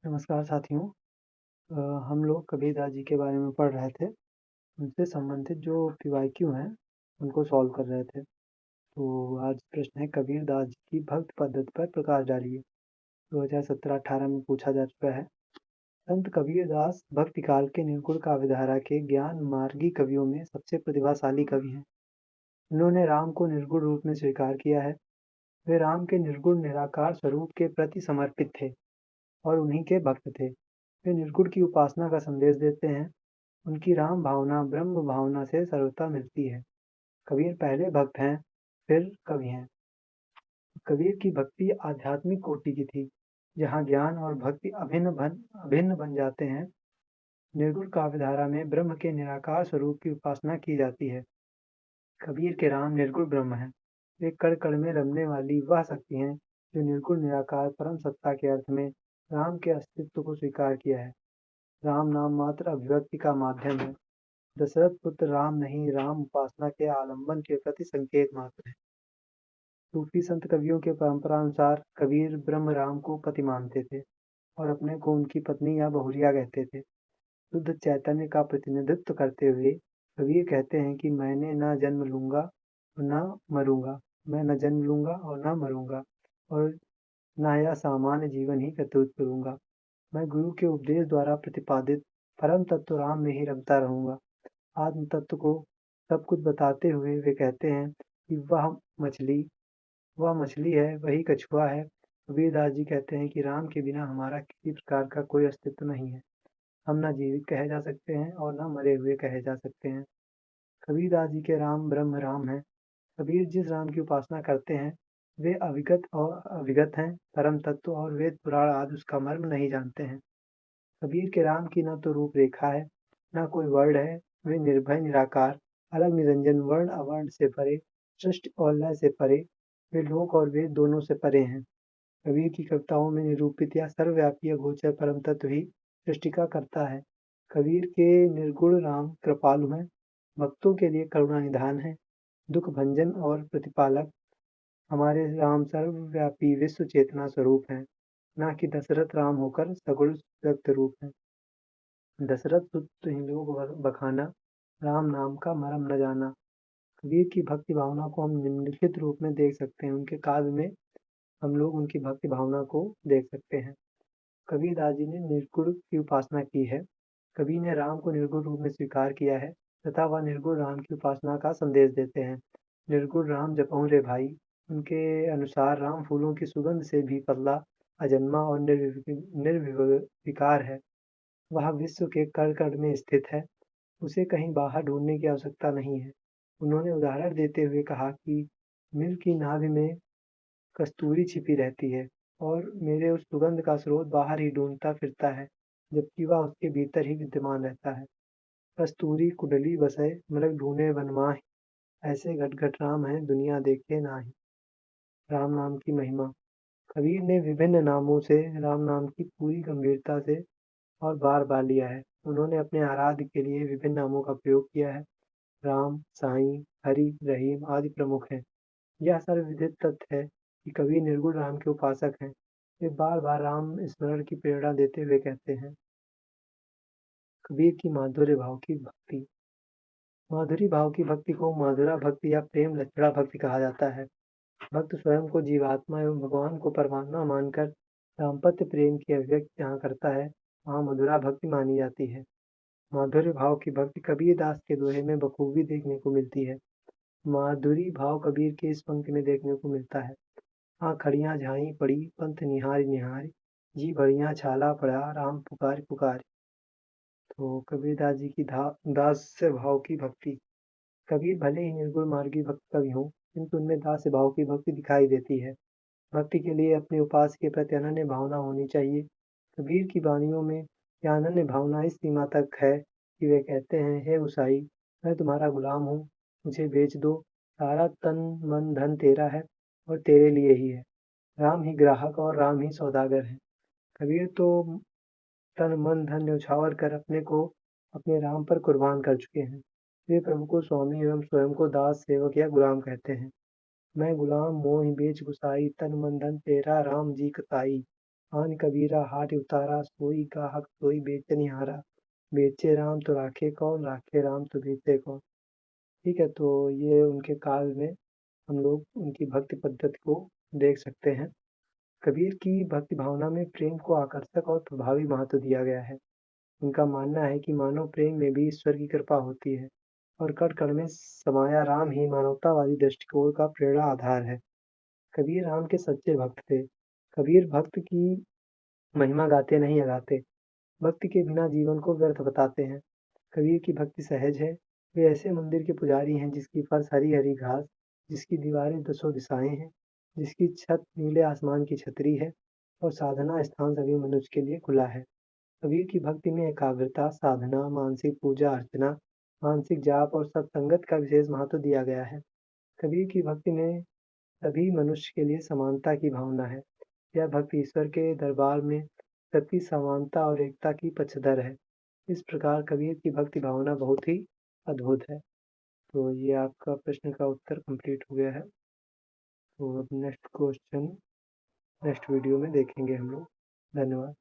नमस्कार साथियों। हम लोग कबीरदास जी के बारे में पढ़ रहे थे। उनसे संबंधित जो पीवाईक्यू हैं, उनको सॉल्व कर रहे थे। तो आज प्रश्न है कबीरदास जी की भक्त पद्धति पर प्रकाश डालिए। 2017-18 में पूछा जा चुका है। संत कबीरदास भक्ति काल के निर्गुण काव्यधारा के ज्ञान मार्गी कवियों में सबसे प्रतिभाशाली कवि हैं। उन्होंने राम को निर्गुण रूप में स्वीकार किया है। वे राम के निर्गुण निराकार स्वरूप के प्रति समर्पित थे और उन्हीं के भक्त थे। वे निर्गुण की उपासना का संदेश देते हैं। उनकी राम भावना ब्रह्म भावना से सर्वथा मिलती है। कबीर पहले भक्त हैं, फिर कवि हैं। कबीर की भक्ति आध्यात्मिक कोटि की थी, जहाँ ज्ञान और भक्ति अभिन्न बन जाते हैं। निर्गुण काव्यधारा में ब्रह्म के निराकार स्वरूप की उपासना की जाती है। कबीर के राम निर्गुण ब्रह्म हैं। वे कण कण में रमने वाली वह शक्ति हैं जो निर्गुण निराकार परम सत्ता के अर्थ में राम के अस्तित्व को स्वीकार किया है। राम नाम मात्र अभिव्यक्ति का माध्यम है। दशरथ पुत्र राम नहीं, राम उपासना के आलंबन के प्रति संकेत मात्र है। सूफी संत कवियों के परंपरानुसार कबीर ब्रह्म राम को पति मानते थे और अपने को उनकी पत्नी या बहुरिया कहते थे। शुद्ध चैतन्य का प्रतिनिधित्व करते हुए कबीर कहते हैं कि मैंने न जन्म लूंगा और न मरूंगा, मैं न जन्म लूंगा और न मरूंगा और न यह सामान्य जीवन ही व्यतीत करूंगा। मैं गुरु के उपदेश द्वारा प्रतिपादित परम तत्व राम में ही रमता रहूंगा। आत्म तत्व को सब कुछ बताते हुए वे कहते हैं कि वह मछली है, वही कछुआ है। कबीरदास जी कहते हैं कि राम के बिना हमारा किसी प्रकार का कोई अस्तित्व नहीं है। हम न जीवित कहे जा सकते हैं और न मरे हुए कहे जा सकते हैं। कबीरदास जी के राम ब्रह्म राम हैं। कबीर जिस राम की उपासना करते हैं, वे अविगत और अविगत हैं, परम तत्व और वेद पुराण आदि उसका मर्म नहीं जानते हैं। कबीर के राम की न तो रूपरेखा है, न कोई वर्ण है। वे निर्भय निराकार, अलग निरंजन, वर्ण अवर्ण से परे, सृष्टि और लय से परे। वे लोक और वेद दोनों से परे हैं। कबीर की कविताओं में निरूपित या सर्वव्यापी अगोचर परम तत्व ही सृष्टि का करता है। कबीर के निर्गुण राम कृपालु हैं, भक्तों के लिए करुणा निधान है, दुख भंजन और प्रतिपालक। हमारे राम सर्वव्यापी विश्व चेतना स्वरूप हैं, न कि दशरथ राम होकर सगुण व्यक्त रूप हैं। दशरथ पुत्र ही लोग बखाना, राम नाम का मरम न जाना। कबीर की भक्ति भावना को हम निम्नलिखित रूप में देख सकते हैं। उनके काव्य में हम लोग उनकी भक्ति भावना को देख सकते हैं। कबीरदास जी ने निर्गुण की उपासना की है। कबीर ने राम को निर्गुण रूप में स्वीकार किया है तथा वह निर्गुण राम की उपासना का संदेश देते हैं। निर्गुण राम जपऊँ रे भाई। उनके अनुसार राम फूलों की सुगंध से भी पतला, अजन्मा और निर्विकार है। वह विश्व के कण कण में स्थित है। उसे कहीं बाहर ढूंढने की आवश्यकता नहीं है। उन्होंने उदाहरण देते हुए कहा कि मिल की नाभि में कस्तूरी छिपी रहती है और मेरे उस सुगंध का स्रोत बाहर ही ढूंढता फिरता है, जबकि वह उसके भीतर ही विद्यमान रहता है। कस्तूरी कुंडली बसै मृग ढूंढे वन माहि। ऐसे घट घट राम है दुनिया देखे नाही। राम नाम की महिमा। कबीर ने विभिन्न नामों से राम नाम की पूरी गंभीरता से और बार बार लिया है। उन्होंने अपने आराध्य के लिए विभिन्न नामों का प्रयोग किया है। राम, साईं, हरि, रहीम आदि प्रमुख हैं। यह सर्वविदित तथ्य है कि कबीर निर्गुण राम के उपासक हैं। वे बार बार राम स्मरण की प्रेरणा देते हुए कहते हैं। कबीर की माधुर्य भाव की भक्ति। माधुरी भाव की भक्ति को माधुरा भक्ति या प्रेम लक्षणा भक्ति कहा जाता है। भक्त स्वयं को जीवात्मा एवं भगवान को परमात्मा मानकर दाम्पत्य प्रेम की अभिव्यक्ति जहाँ करता है, वहाँ मधुरा भक्ति मानी जाती है। माधुर्य भाव की भक्ति कबीरदास के दोहे में बखूबी देखने को मिलती है। माधुरी भाव कबीर के इस पंक्ति में देखने को मिलता है। आँखड़ियाँ झाई पड़ी, पंथ निहारी निहारी, जी भरियाँ छाला पड़ा, राम पुकारी पुकारी। तो कबीरदास जी की दास्य भाव की भक्ति। कबीर भले ही निर्गुण मार्गी भक्त कवि हों, किंतु उनमें दास्य भाव की भक्ति दिखाई देती है। भक्ति के लिए अपने उपास्य के प्रति अनन्य भावना होनी चाहिए। कबीर की वाणियों में यह अनन्य भावना इस सीमा तक है कि वे कहते हैं, हे उसाई, मैं तुम्हारा गुलाम हूँ, मुझे बेच दो। सारा तन मन धन तेरा है और तेरे लिए ही है। राम ही ग्राहक और राम ही सौदागर है। कबीर तो तन मन धन न्यौछावर कर अपने को अपने राम पर कुर्बान कर चुके हैं। वे प्रभु को स्वामी एवं स्वयं को दास, सेवक या गुलाम कहते हैं। मैं गुलाम मोहि बेच गुसाई, तन मन धन तेरा राम जी कसाई। आन कबीरा हाट उतारा, सोई का हक सोई बेचनिहारा, बेचे राम तो राखे कौन, राखे राम तो बेचे कौन। ठीक है, तो ये उनके काल में हम लोग उनकी भक्ति पद्धति को देख सकते हैं। कबीर की भक्ति भावना में प्रेम को आकर्षक और प्रभावी महत्व दिया गया है। उनका मानना है कि मानव प्रेम में भी ईश्वर की कृपा होती है और कण कण में समाया राम ही मानवतावादी दृष्टिकोण का प्रेरणा आधार है। कबीर राम के सच्चे भक्त थे। कबीर भक्त की महिमा गाते नहीं गाते, भक्ति के बिना जीवन को व्यर्थ बताते हैं। कबीर की भक्ति सहज है। वे ऐसे मंदिर के पुजारी हैं जिसकी फर्श हरी हरी घास, जिसकी दीवारें दसों दिशाएं हैं, जिसकी छत नीले आसमान की छतरी है और साधना स्थान सभी मनुष्य के लिए खुला है। कबीर की भक्ति में एकाग्रता, साधना, मानसिक पूजा अर्चना, मानसिक जाप और सत्संगत का विशेष महत्व दिया गया है। कबीर की भक्ति में सभी मनुष्य के लिए समानता की भावना है। यह भक्ति ईश्वर के दरबार में सबकी समानता और एकता की पक्षधर है। इस प्रकार कबीर की भक्ति भावना बहुत ही अद्भुत है। तो ये आपका प्रश्न का उत्तर कंप्लीट हो गया है। तो अब नेक्स्ट क्वेश्चन नेक्स्ट वीडियो में देखेंगे हम लोग। धन्यवाद।